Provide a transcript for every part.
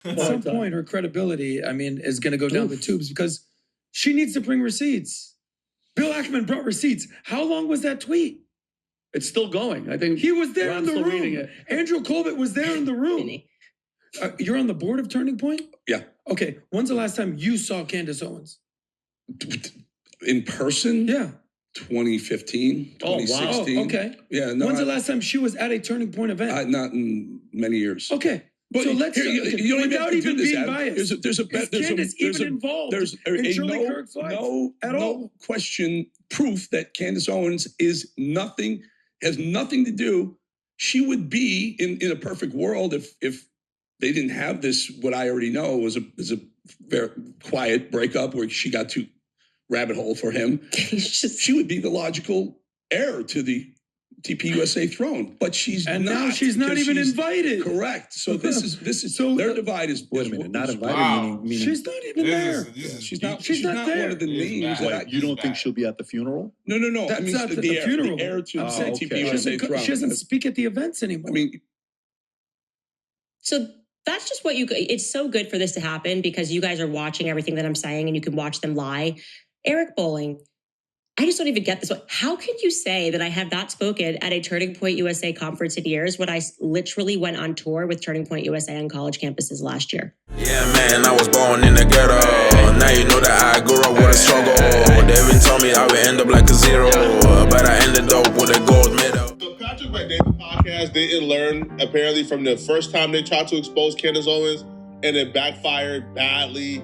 At some point, her credibility, I mean, is going to go down the tubes because she needs to bring receipts. Bill Ackman brought receipts. How long was that tweet? It's still going. I think he was there in the room. Andrew Colbert was there in the room. You're on the board of Turning Point? Yeah. Okay. When's the last time you saw Candace Owens? In person? Yeah. 2015, 2016. Oh, okay. Yeah. No, when's the last time she was at a Turning Point event? Not in many years. Okay. But so let's you don't without even being biased. Is Candace even involved in Shirley Kirk's life? No question, proof that Candace Owens has nothing to do. She would be in a perfect world if they didn't have this. What I already know was a very quiet breakup where she got too rabbit hole for him. She would be the logical heir to the TPUSA throne, but she's not. Now she's not even invited. Correct. So this is so their divide is. Wait a minute, not invited. Meaning she's not even there. She's not there. One of the names. You don't think she'll be at the funeral? No. That's not the funeral. The heir to the TPUSA throne. She doesn't speak at the events anymore. I mean, so that's just what it's so good for this to happen because you guys are watching everything that I'm saying and you can watch them lie. Eric Bolling, I just don't even get this one. How can you say that I have not spoken at a Turning Point USA conference in years when I literally went on tour with Turning Point USA on college campuses last year? Yeah, man, I was born in the ghetto. Now you know that I grew up with a struggle. They even told me I would end up like a zero, but I ended up with a gold medal. The Patrick Bet-David podcast didn't learn, apparently, from the first time they tried to expose Candace Owens, and it backfired badly.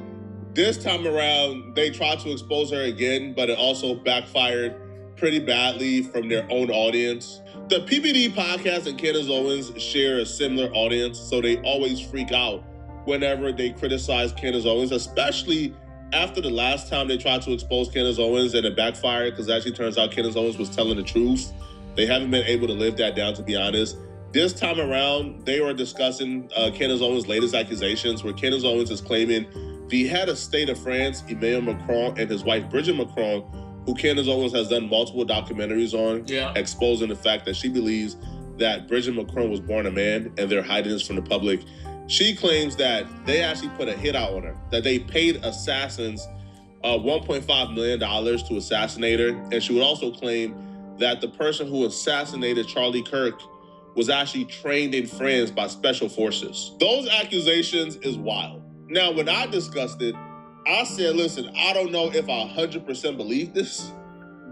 This time around, they tried to expose her again, but it also backfired pretty badly from their own audience. The PBD podcast and Candace Owens share a similar audience, so they always freak out whenever they criticize Candace Owens, especially after the last time they tried to expose Candace Owens and it backfired, because actually turns out Candace Owens was telling the truth. They haven't been able to live that down, to be honest. This time around, they were discussing Candace Owens' latest accusations, where Candace Owens is claiming the head of state of France, Emmanuel Macron, and his wife, Brigitte Macron, who Candace Owens has done multiple documentaries on, exposing the fact that she believes that Brigitte Macron was born a man and they're hiding this from the public. She claims that they actually put a hit out on her, that they paid assassins $1.5 million to assassinate her. And she would also claim that the person who assassinated Charlie Kirk was actually trained in France by special forces. Those accusations is wild. Now, when I discussed it, I said, listen, I don't know if I 100% believe this,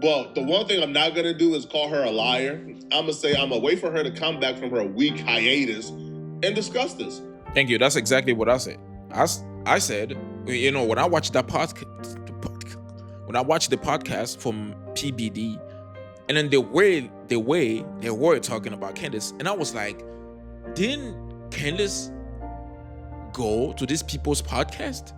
but the one thing I'm not gonna do is call her a liar. I'm gonna say I'm gonna wait for her to come back from her week hiatus and discuss this. Thank you. That's exactly what I said. I said, you know, when I watched that podcast, from PBD, and then the way they were talking about Candace, and I was like, didn't Candace go to these people's podcast?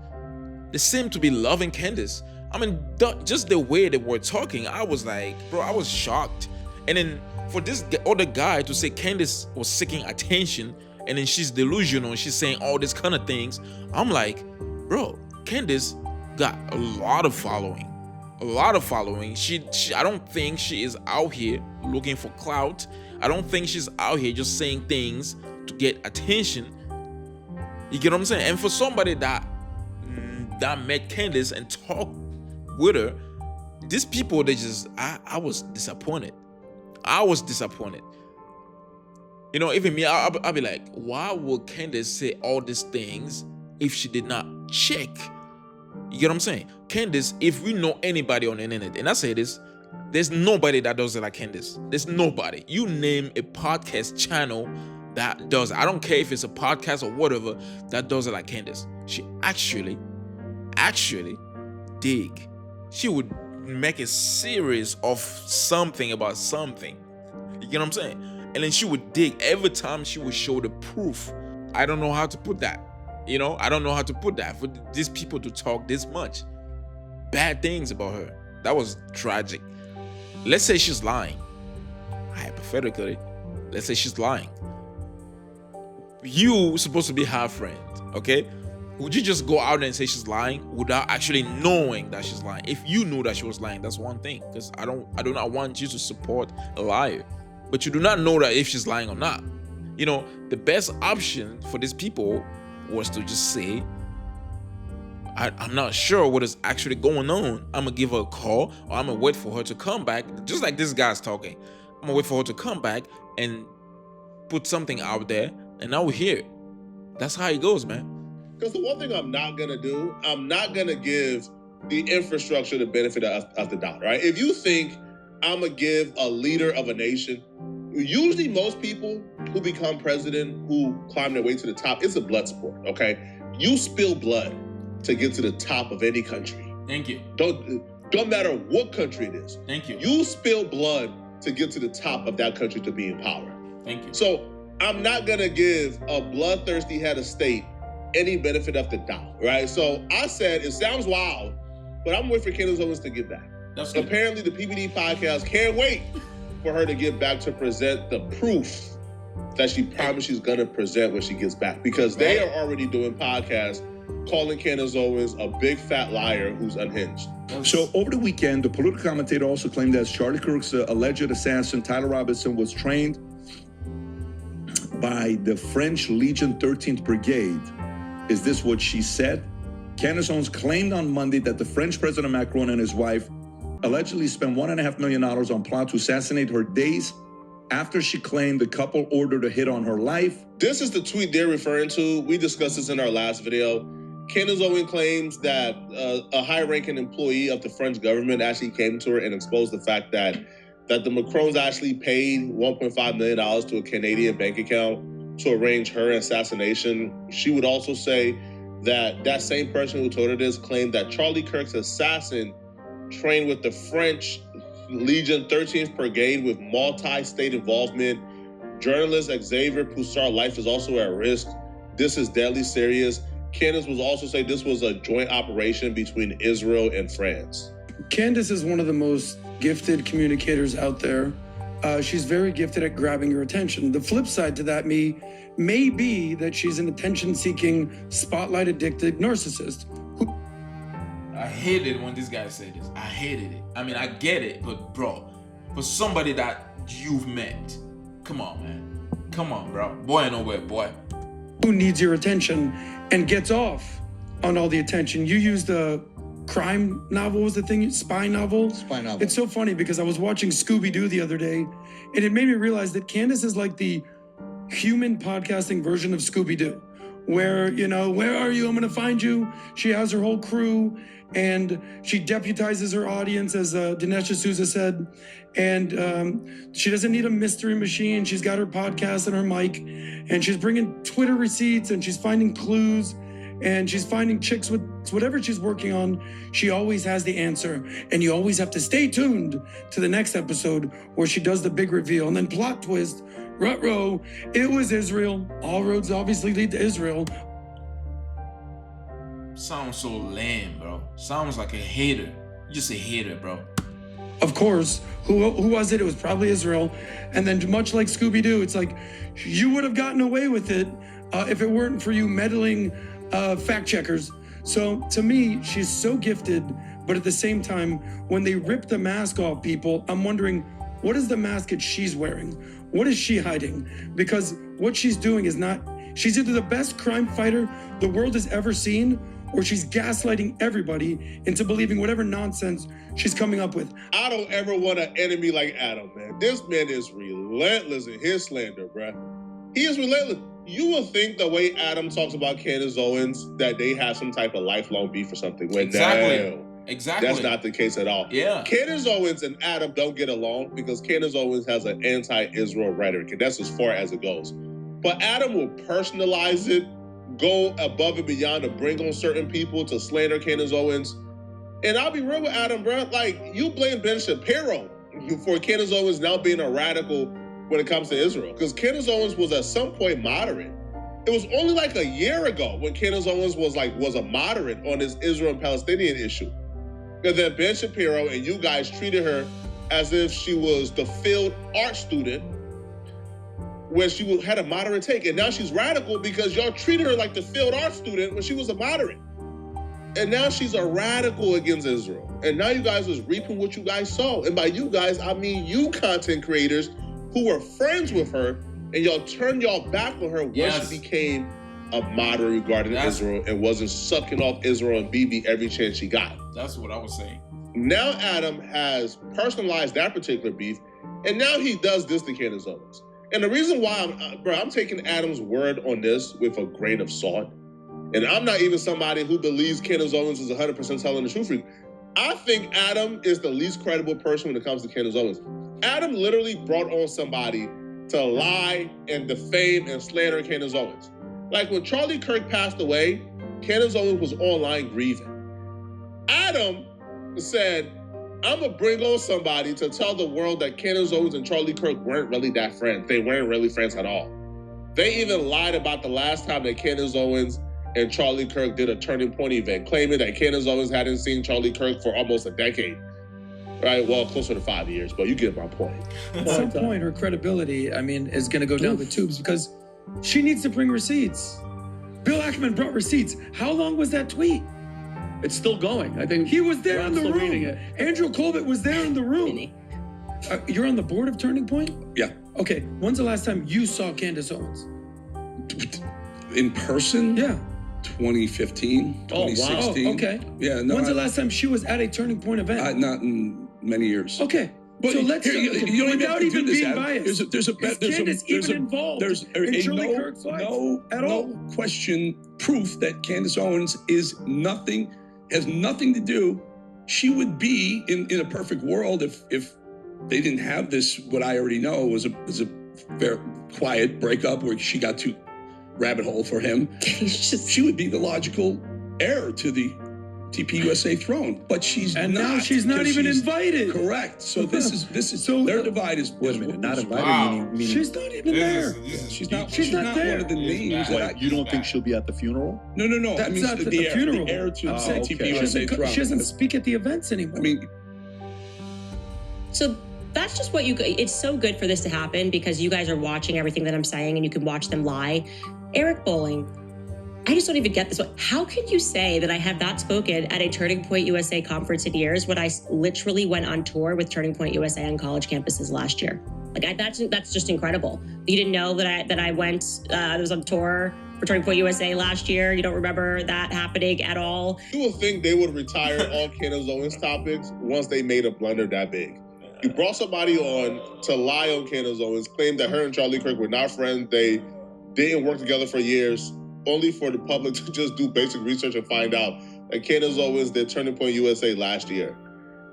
They seem to be loving Candace. I mean, just the way they were talking, I was like, bro, I was shocked. And then for this other guy to say Candace was seeking attention, and then she's delusional, and she's saying all these kind of things, I'm like, bro, Candace got a lot of following. She I don't think she is out here looking for clout. I don't think she's out here just saying things to get attention. You get what I'm saying? And for somebody that met Candace and talked with her, these people, I was disappointed. You know, even me, I'll be like, why would Candace say all these things if she did not check? You get what I'm saying? Candace, if we know anybody on the internet, and I say this, there's nobody that does it like Candace. There's nobody. You name a podcast channel that does it. I don't care if it's a podcast or whatever that does it like Candace. She actually dig. She would make a series of something about something. You get what I'm saying? And then she would dig every time she would show the proof. I don't know how to put that. You know, I don't know how to put that for these people to talk this much bad things about her. That was tragic. Let's say she's lying. Hypothetically, let's say she's lying. You supposed to be her friend, okay? Would you just go out and say she's lying without actually knowing that she's lying? If you knew that she was lying, that's one thing. Because I do not want you to support a liar. But you do not know that if she's lying or not. You know, the best option for these people was to just say, I'm not sure what is actually going on. I'm gonna give her a call, or I'm gonna wait for her to come back, just like this guy's talking. I'm gonna wait for her to come back and put something out there, and now we're here. That's how it goes, man. Because the one thing I'm not gonna do, I'm not gonna give the infrastructure the benefit of the doubt, right? If you think I'm gonna give a leader of a nation, usually most people who become president, who climb their way to the top, it's a blood sport, okay? You spill blood to get to the top of any country. Thank you. Don't matter what country it is. Thank you. You spill blood to get to the top of that country to be in power. Thank you. So I'm not gonna give a bloodthirsty head of state any benefit of the doubt, right? So I said, it sounds wild, but I'm waiting for Candace Owens to get back. That's good. Apparently the PBD podcast can't wait for her to get back to present the proof that she promised she's gonna present when she gets back, because they are already doing podcasts calling Candace Owens a big fat liar who's unhinged. So over the weekend, the political commentator also claimed that Charlie Kirk's alleged assassin, Tyler Robinson, was trained by the French Legion 13th Brigade. Is this what she said? Candace Owens claimed on Monday that the French President Macron and his wife allegedly spent $1.5 million on plot to assassinate her days after she claimed the couple ordered a hit on her life. This is the tweet they're referring to. We discussed this in our last video. Candace Owens claims that a high-ranking employee of the French government actually came to her and exposed the fact that the Macrons actually paid $1.5 million to a Canadian bank account to arrange her assassination. She would also say that that same person who told her this claimed that Charlie Kirk's assassin trained with the French Legion 13th Brigade with multi-state involvement. Journalist Xavier Poussard's life is also at risk. This is deadly serious. Candace was also saying this was a joint operation between Israel and France. Candace is one of the most gifted communicators out there. She's very gifted at grabbing your attention. The flip side to that may be that she's an attention-seeking, spotlight-addicted narcissist. I hated when this guy said this. I hated it. I mean, I get it, but bro, for somebody that you've met, come on, man. Come on, bro. Boy, nowhere, boy. Who needs your attention and gets off on all the attention. You used a crime novel, was the thing? Spy novel? Spy novel. It's so funny because I was watching Scooby-Doo the other day, and it made me realize that Candace is like the human podcasting version of Scooby-Doo, where, you know, where are you? I'm gonna find you. She has her whole crew, and she deputizes her audience, as Dinesh D'Souza said, and she doesn't need a mystery machine. She's got her podcast and her mic, and she's bringing Twitter receipts, and she's finding clues, and she's finding chicks with whatever she's working on. She always has the answer, and you always have to stay tuned to the next episode where she does the big reveal. And then plot twist, ruh-roh, it was Israel. All roads obviously lead to Israel. Sounds so lame, bro. Sounds like a hater. You're just a hater, bro. Of course, who was it? It was probably Israel. And then much like Scooby-Doo, it's like, you would have gotten away with it if it weren't for you meddling fact checkers. So to me, she's so gifted, but at the same time, when they rip the mask off people, I'm wondering, what is the mask that she's wearing? What is she hiding? Because what she's doing is not, she's either the best crime fighter the world has ever seen, or she's gaslighting everybody into believing whatever nonsense she's coming up with. I don't ever want an enemy like Adam, man. This man is relentless in his slander, bruh. He is relentless. You will think the way Adam talks about Candace Owens that they have some type of lifelong beef or something. When Exactly. No, Exactly. that's not the case at all. Yeah. Candace Owens and Adam don't get along because Candace Owens has an anti-Israel rhetoric, and that's as far as it goes. But Adam will personalize it, go above and beyond to bring on certain people to slander Candace Owens. And I'll be real with Adam, bro. Like, you blame Ben Shapiro for Candace Owens now being a radical when it comes to Israel. Because Candace Owens was at some point moderate. It was only like a year ago when Candace Owens was a moderate on this Israel and Palestinian issue. And then Ben Shapiro and you guys treated her as if she was the field art student when she had a moderate take. And now she's radical because y'all treated her like the field art student when she was a moderate. And now she's a radical against Israel. And now you guys is reaping what you guys saw. And by you guys, I mean you content creators who were friends with her, and y'all turned y'all back on her once she became a model regarding Israel and wasn't sucking off Israel and BB every chance she got. That's what I was saying. Now Adam has personalized that particular beef, and now he does this to Candace Owens. And the reason why I'm taking Adam's word on this with a grain of salt, and I'm not even somebody who believes Candace Owens is 100% telling the truth. I think Adam is the least credible person when it comes to Candace Owens. Adam literally brought on somebody to lie and defame and slander Candace Owens. Like when Charlie Kirk passed away, Candace Owens was online grieving. Adam said, I'm gonna bring on somebody to tell the world that Candace Owens and Charlie Kirk weren't really that friends. They weren't really friends at all. They even lied about the last time that Candace Owens and Charlie Kirk did a Turning Point event, claiming that Candace Owens hadn't seen Charlie Kirk for almost a decade. Right? Well, closer to 5 years, but you get my point. At some point, her credibility, is going to go down the tubes because she needs to bring receipts. Bill Ackman brought receipts. How long was that tweet? It's still going. I think He was there in the still reading room. it. Andrew Colbert was there in the room. You're on the board of Turning Point? Yeah. Okay. When's the last time you saw Candace Owens? In person? Yeah. 2015, Oh, wow. 2016. Oh, okay. Yeah, no. When's the last time she was at a Turning Point event? Not in many years. Okay. But so let's you don't without even have to even do this, being Adam. biased. There's a is Candace even involved there's in Charlie Kirk's life at all? no question proof that Candace Owens has nothing to do. She would be in a perfect world if they didn't have this. What I already know was a very quiet breakup where she got too rabbit hole for him. She would be the logical heir to the TPUSA throne, but she's and not. now she's not even invited. Correct. So this is So- their divide is. Wait a minute, not invited Wow. meaning She's not even there. She's not. She's not there. one of the names. what, That you don't think she'll be at the funeral? No. That's I mean, not the the funeral. The heir to Oh, the okay. She TPUSA throne. doesn't speak at the events anymore. I mean, So that's just what it's so good for this to happen because you guys are watching everything that I'm saying and you can watch them lie. Eric Bowling, I just don't even get this one. How can you say that I have not spoken at a Turning Point USA conference in years when I literally went on tour with Turning Point USA on college campuses last year? That's just incredible. You didn't know that I went, I was on tour for Turning Point USA last year. You don't remember that happening at all? You would think they would retire all Candace Owens topics once they made a blunder that big. You brought somebody on to lie on Candace Owens, claimed that her and Charlie Kirk were not friends. They didn't work together for years, only for the public to just do basic research and find out that Candace Owens did Turning Point USA last year.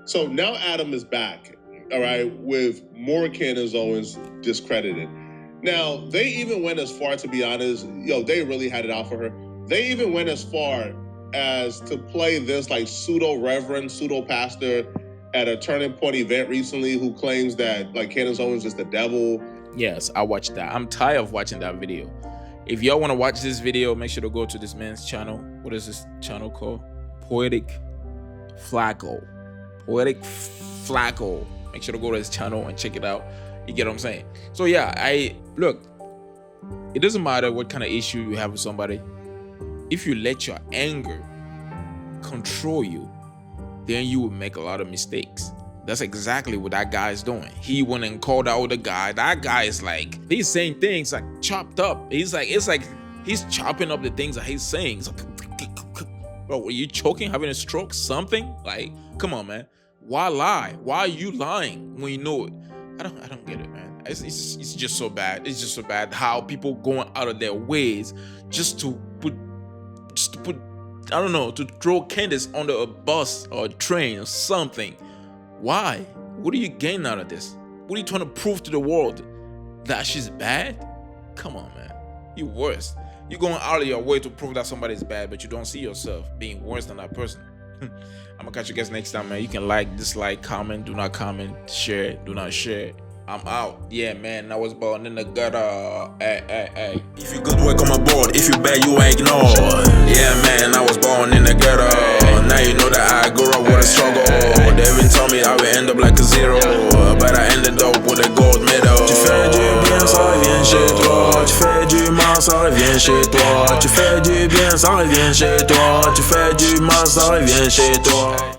So now Adam is back, all right, with more Candace Owens discredited. Now, they even went as far, to be honest, they really had it out for her. They even went as far as to play this like pseudo-reverend, pseudo-pastor at a Turning Point event recently who claims that like Candace Owens is the devil. Yes, I watched that. I'm tired of watching that video. If y'all want to watch this video, make sure to go to this man's channel. What is this channel called? Poetic Flacco. Poetic Flacco. Make sure to go to his channel and check it out. You get what I'm saying? So yeah, look, it doesn't matter what kind of issue you have with somebody. If you let your anger control you, then you will make a lot of mistakes. That's exactly what that guy is doing. He went and called out the guy. That guy is like, he's saying things like chopped up. It's like he's chopping up the things that he's saying. It's like, bro, were you choking, having a stroke, something? Like, come on, man. Why lie? Why are you lying when you know it? I don't get it, man. It's just so bad. It's just so bad how people going out of their ways just to put, I don't know, to throw Candace under a bus or a train or something. Why? What do you gain out of this? What are you trying to prove to the world? That she's bad? Come on, man. You worse. You're going out of your way to prove that somebody's bad, but you don't see yourself being worse than that person. I'm gonna catch you guys next time, man. You can like, dislike, comment, do not comment, share, do not share. I'm out. Yeah, man, I was born in the gutter. Hey. If you good, welcome aboard. If you bad, you ain't ignored. Yeah, man, I was born in the gutter. Now you know that I grew up with a struggle. They even told me I would end up like a zero, but I ended up with a gold medal. Tu fais du bien, ça revient chez toi. Tu fais du mal, ça revient chez toi. Tu fais du bien, ça revient chez toi. Tu fais du mal, ça revient chez toi.